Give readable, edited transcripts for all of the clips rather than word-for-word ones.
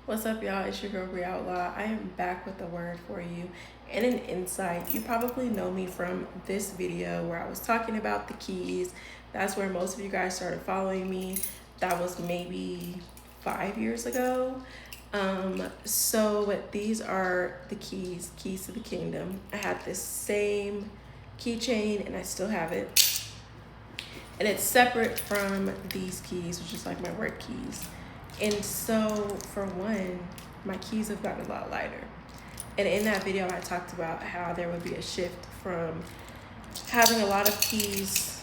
What's up, y'all? It's your girl, Bri Outlaw. I am back with a word for you and an insight. You probably know me from this video where I was talking about the keys. That's where most of you guys started following me. That was maybe 5 years ago. So these are the keys to the kingdom. I had this same keychain and I still have it. And it's separate from these keys, which is like my work keys. And so, for one, my keys have gotten a lot lighter. And in that video, I talked about how there would be a shift from having a lot of keys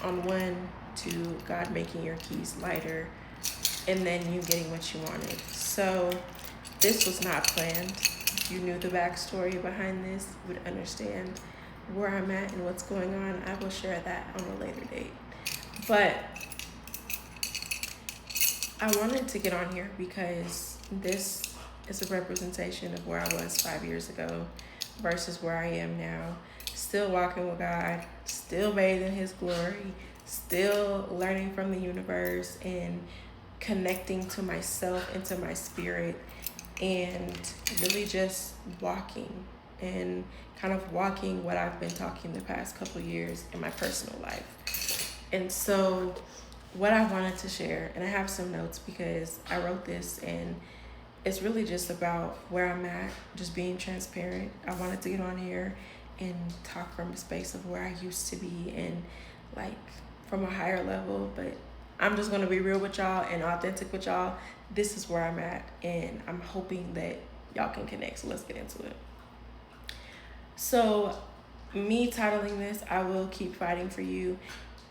on one to God making your keys lighter and then you getting what you wanted. So, this was not planned. If you knew the backstory behind this, you would understand where I'm at and what's going on. I will share that on a later date. But I wanted to get on here because this is a representation of where I was 5 years ago versus where I am now. Still walking with God, still bathed in His glory, still learning from the universe and connecting to myself and to my spirit, and really just walking and kind of walking what I've been talking the past couple years in my personal life. And so what I wanted to share, and I have some notes because I wrote this and it's really just about where I'm at, just being transparent. I wanted to get on here and talk from a space of where I used to be and like from a higher level, but I'm just gonna be real with y'all and authentic with y'all. This is where I'm at and I'm hoping that y'all can connect. So let's get into it. So me titling this, I Will Keep Fighting for You,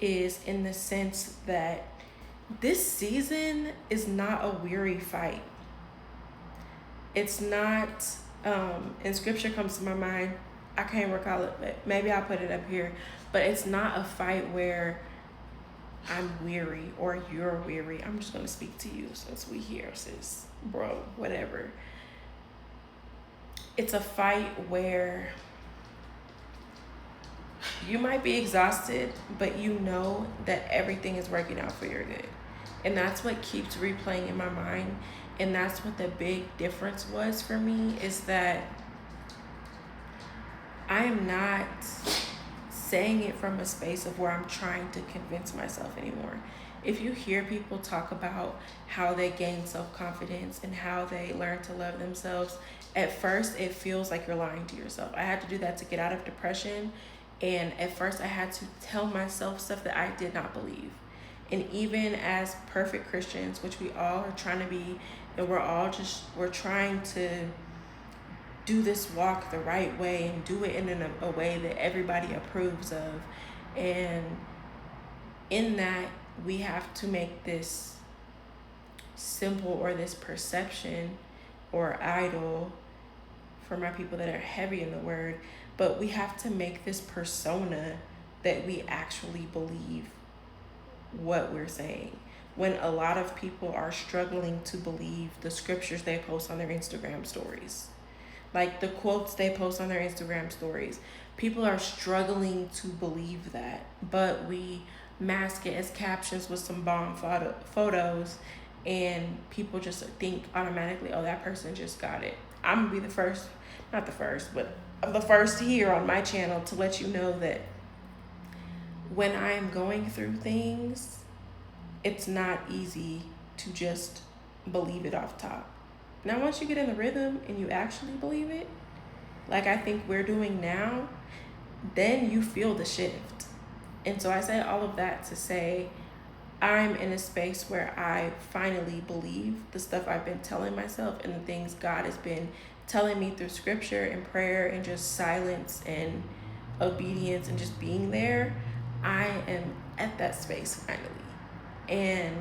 is in the sense that this season is not a weary fight. It's not, and scripture comes to my mind. I can't recall it, but maybe I'll put it up here. But it's not a fight where I'm weary or you're weary. I'm just going to speak to you since we here, sis, bro, whatever. It's a fight where you might be exhausted, but you know that everything is working out for your good. And that's what keeps replaying in my mind. And that's what the big difference was for me, is that I am not saying it from a space of where I'm trying to convince myself anymore. If you hear people talk about how they gain self-confidence and how they learn to love themselves, at first it feels like you're lying to yourself. I had to do that to get out of depression. And at first I had to tell myself stuff that I did not believe. And even as perfect Christians, which we all are trying to be, and we're trying to do this walk the right way and do it in a way that everybody approves of. And in that, we have to make this simple, or this perception or idol, for my people that are heavy in the word, but we have to make this persona that we actually believe what we're saying, when a lot of people are struggling to believe the scriptures they post on their Instagram stories, like the quotes they post on their Instagram stories. People are struggling to believe that, but we mask it as captions with some bomb photos, and people just think automatically, oh, that person just got it. I'm gonna be the first, not the first, but the first here on my channel to let you know that when I am going through things, it's not easy to just believe it off top. Now, once you get in the rhythm and you actually believe it, like I think we're doing now, then you feel the shift. And so I say all of that to say I'm in a space where I finally believe the stuff I've been telling myself and the things God has been telling me through scripture and prayer and just silence and obedience and just being there. I am at that space finally. And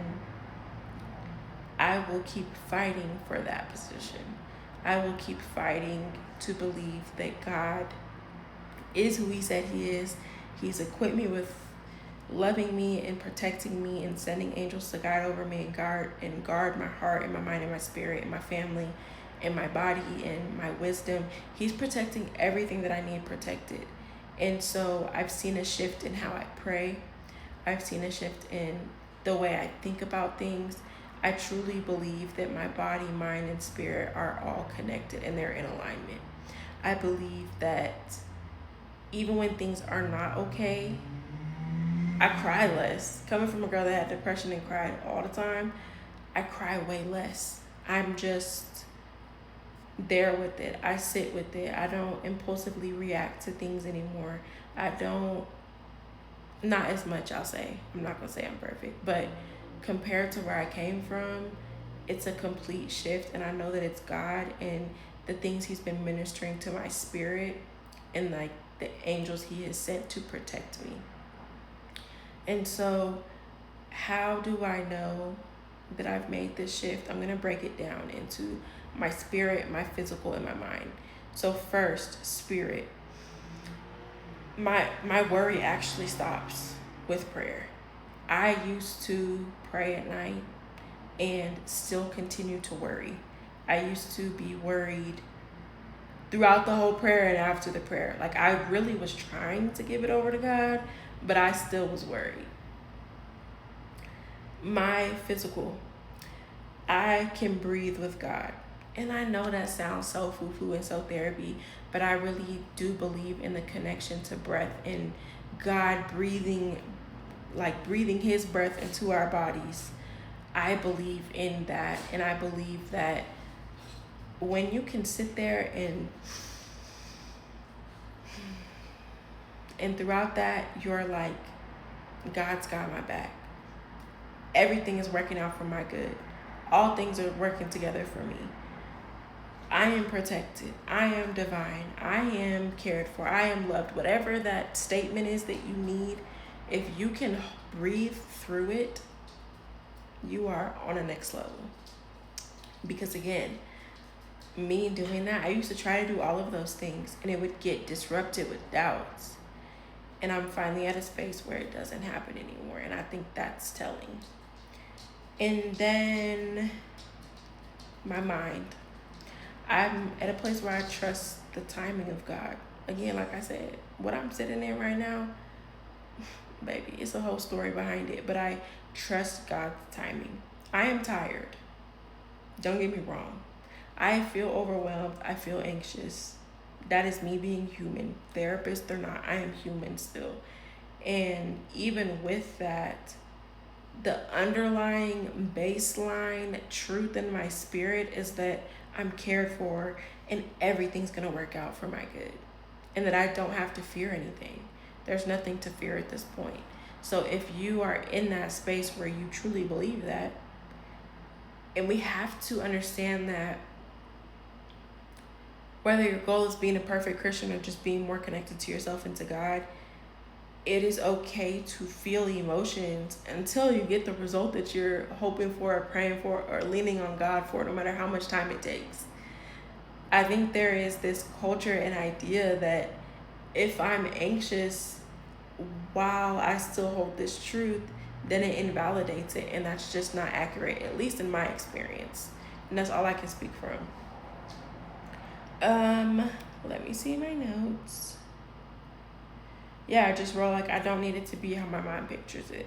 I will keep fighting for that position. I will keep fighting to believe that God is who He said He is. He's equipped me with loving me and protecting me and sending angels to guide over me and guard my heart and my mind and my spirit and my family and my body and my wisdom. He's protecting everything that I need protected. And so I've seen a shift in how I pray. I've seen a shift in the way I think about things. I truly believe that my body, mind, and spirit are all connected and they're in alignment. I believe that even when things are not okay, I cry less. Coming from a girl that had depression and cried all the time, I cry way less. I'm just there with it. I sit with it. I don't impulsively react to things anymore. I don't, not as much, I'll say. I'm not going to say I'm perfect, but compared to where I came from, it's a complete shift. And I know that it's God and the things He's been ministering to my spirit and like the angels He has sent to protect me. And so, how do I know that I've made this shift? I'm going to break it down into my spirit, my physical, and my mind. So first, spirit. My worry actually stops with prayer. I used to pray at night and still continue to worry. I used to be worried throughout the whole prayer and after the prayer. Like, I really was trying to give it over to God, but I still was worried. My physical. I can breathe with God. And I know that sounds so foo-foo and so therapy, but I really do believe in the connection to breath and God breathing His breath into our bodies. I believe in that, and I believe that when you can sit there and throughout that, you're like, God's got my back. Everything is working out for my good. All things are working together for me. I am protected. I am divine. I am cared for. I am loved. Whatever that statement is that you need, if you can breathe through it, you are on a next level. Because again, me doing that, I used to try to do all of those things and it would get disrupted with doubts. And I'm finally at a space where it doesn't happen anymore. And I think that's telling. And then my mind. I'm at a place where I trust the timing of God. Again, like I said, what I'm sitting in right now, baby, it's a whole story behind it. But I trust God's timing. I am tired. Don't get me wrong. I feel overwhelmed. I feel anxious. That is me being human. Therapist or not, I am human still. And even with that, the underlying baseline truth in my spirit is that I'm cared for and everything's going to work out for my good. And that I don't have to fear anything. There's nothing to fear at this point. So if you are in that space where you truly believe that, and we have to understand that whether your goal is being a perfect Christian or just being more connected to yourself and to God, it is okay to feel emotions until you get the result that you're hoping for or praying for or leaning on God for, no matter how much time it takes. I think there is this culture and idea that if I'm anxious while I still hold this truth, then it invalidates it. And that's just not accurate, at least in my experience. And that's all I can speak from. Let me see my notes. Yeah, I just wrote, like, I don't need it to be how my mind pictures it.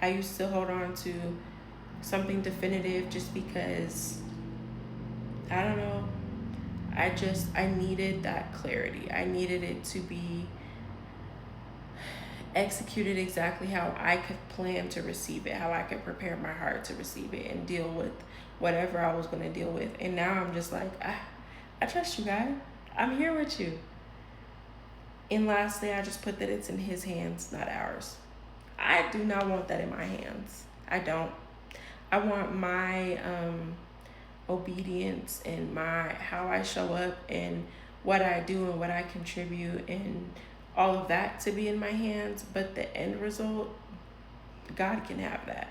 I used to hold on to something definitive just because, I don't know, I needed that clarity. I needed it to be executed exactly how I could plan to receive it, how I could prepare my heart to receive it and deal with whatever I was going to deal with. And now I'm just like, I trust you, God. I'm here with you. And lastly, I just put that it's in His hands, not ours. I do not want that in my hands. I don't. I want my obedience and how I show up and what I do and what I contribute and all of that to be in my hands. But the end result, God can have that.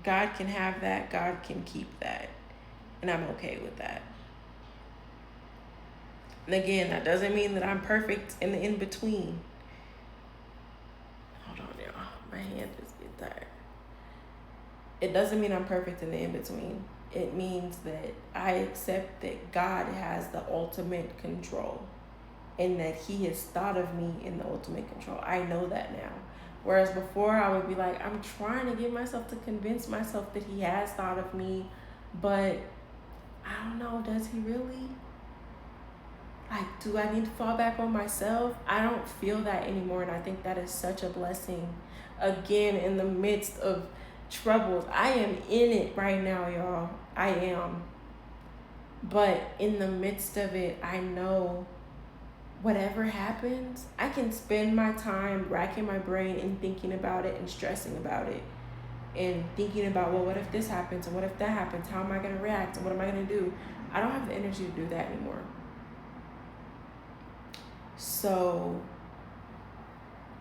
God can have that. God can keep that. And I'm okay with that. And again, that doesn't mean that I'm perfect in the in-between. Hold on, y'all. My hand just get tired. It doesn't mean I'm perfect in the in-between. It means that I accept that God has the ultimate control and that He has thought of me in the ultimate control. I know that now. Whereas before, I would be like, I'm trying to get myself to convince myself that he has thought of me, but I don't know, does he really? Like, do I need to fall back on myself? I don't feel that anymore, and I think that is such a blessing. Again, in the midst of troubles, I am in it right now, y'all. I am. But in the midst of it, I know whatever happens, I can spend my time racking my brain and thinking about it and stressing about it and thinking about, well, what if this happens and what if that happens? How am I going to react and what am I going to do? I don't have the energy to do that anymore. So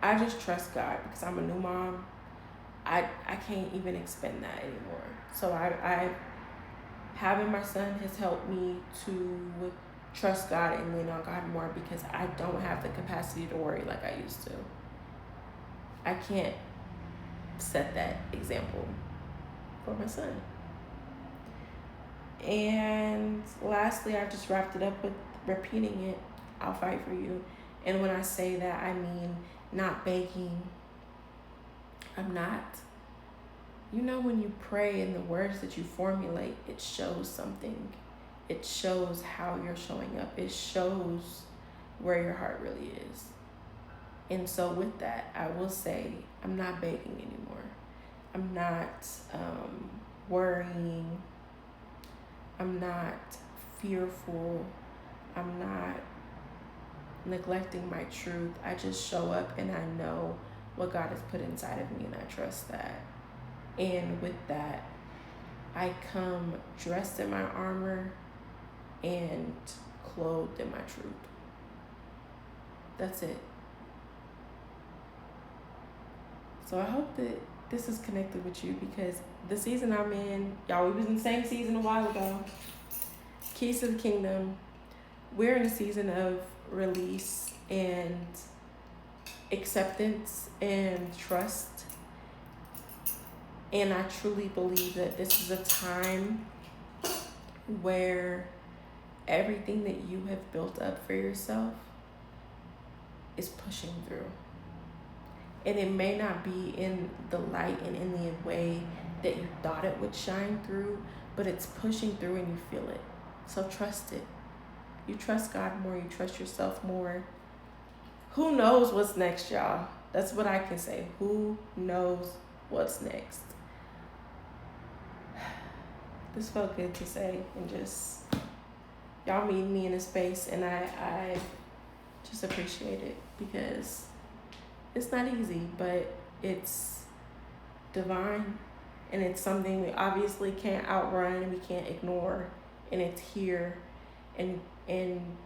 I just trust God because I'm a new mom. I can't even expend that anymore. So I having my son has helped me to trust God and lean on God more because I don't have the capacity to worry like I used to. I can't set that example for my son. And lastly, I just wrapped it up with repeating it. I'll fight for you. And when I say that, I mean not begging. I'm not. You know, when you pray and the words that you formulate, it shows something. It shows how you're showing up. It shows where your heart really is. And so with that, I will say I'm not begging anymore. I'm not worrying. I'm not fearful. I'm not neglecting my truth. I just show up and I know what God has put inside of me and I trust that. And with that, I come dressed in my armor and clothed in my truth. That's it. So I hope that this is connected with you because the season I'm in, y'all, we was in the same season a while ago. Keys to the Kingdom. We're in a season of release and acceptance and trust. And I truly believe that this is a time where everything that you have built up for yourself is pushing through. And it may not be in the light and in the way that you thought it would shine through, but it's pushing through and you feel it. So trust it. You trust God more, you trust yourself more. Who knows what's next, y'all? That's what I can say. Who knows what's next? This felt good to say, and just y'all meeting me in a space, and I just appreciate it because it's not easy, but it's divine, and it's something we obviously can't outrun and we can't ignore, and it's here. And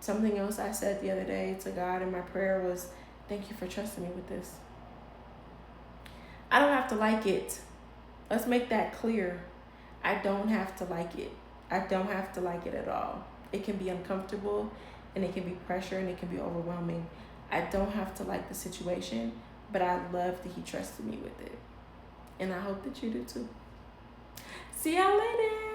something else I said the other day to God in my prayer was, thank you for trusting me with this. I don't have to like it. Let's make that clear. I don't have to like it. I don't have to like it at all. It can be uncomfortable and it can be pressure and it can be overwhelming. I don't have to like the situation, but I love that he trusted me with it. And I hope that you do too. See y'all later.